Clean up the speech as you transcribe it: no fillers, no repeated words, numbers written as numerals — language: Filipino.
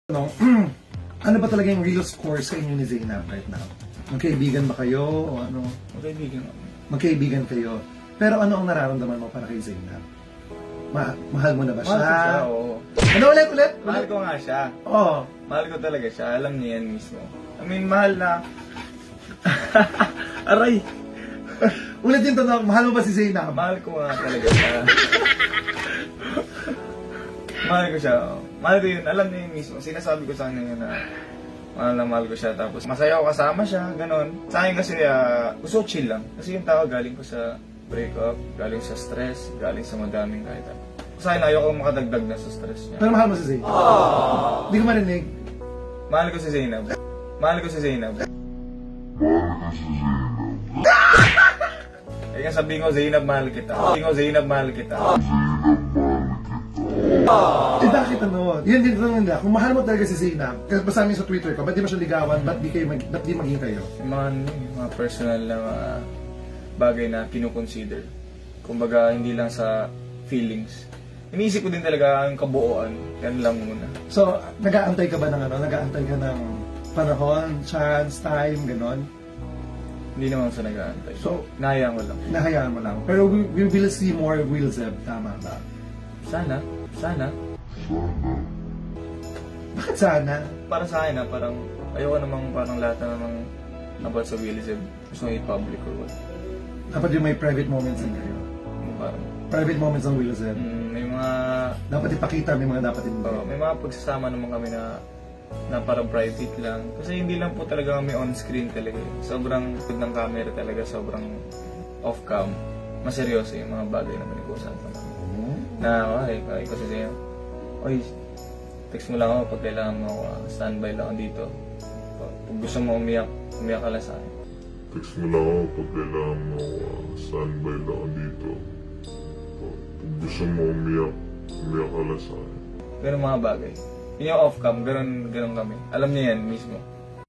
No, ano ba talaga yung real score sa inyo ni Zainab right now? Magkaibigan ba kayo o ano? Magkaibigan ako. Magkaibigan kayo. Pero ano ang nararamdaman mo para kay Zainab? Mahal mo na ba siya? Mahal ko siya, oo. Ano ulit? Mahal ko nga siya. Oo. Mahal ko talaga siya. Alam niya yan mismo. I mean, mahal na... Aray! Ulit yung tanong, mahal mo ba si Zainab? Mahal ko nga talaga siya. Mahal ko siya. Oo. Mahal ko yun. Alam niya yun mismo. Sinasabi ko sa kanya na mahal ko siya. Tapos masaya ako kasama siya. Ganon. Sa akin kasi gusto ko chill lang. Kasi yung tao galing ko sa breakup, galing sa stress, galing sa madaming kahit ano. Sa akin ayoko makadagdag na sa stress niya. Pero mahal mo si Zainab? Hindi ko marinig. Mahal ko si Zainab. Mahal ko si Zainab. Eh kaya sabihin ko, Zainab, mahal kita. Sabihin ko, Zainab, mahal kita. Eh bakit ano? Yan din tanong nila. Kung mahal mo talaga si Zainab, kasi basta sa Twitter ko, ba't di mo siya ligawan? Ba't di maging kayo? Yung mga personal na mga bagay na kinukonsider. Kumbaga, hindi lang sa feelings. Iniisip ko din talaga ang kabuuan. Yan lang muna. So, nag-aantay ka ba ng ano? Nag-aantay ka ng panahon, chance, time, ganon? Hindi naman sa nag-aantay. So, nahayaan ko lang. Nahayaan mo lang. Pero we will see more Will Zeb, tama ba? Sana. Bakit sana? Para sa akin parang ayoko namang parang lahat na namang about sa Will Zeb. Gusto ko i-public or what. Dapat yung may private moments din kayo. Yung parang, Private moments ng Will Zeb. may mga Dapat ipakita, may mga dapat hindi. may mga pagsasama naman kami na parang private lang. Kasi hindi lang po talaga kami on-screen talaga. Sobrang good ng camera talaga, sobrang off-cam. Maseryoso yung mga bagay na pinag-uusapan namin. Na, ay kasi sa'yo, oy, text mo lang ako pag kailangan mo ako, standby lang ako dito. Pag gusto mo umiyak ka lang sa akin. Text mo lang ako pag kailangan mo, standby lang ako dito. Pag gusto mo umiyak ka lang sa akin. Ganun mga bagay. Yun yung off-cam, ganun kami. Alam niya yan mismo.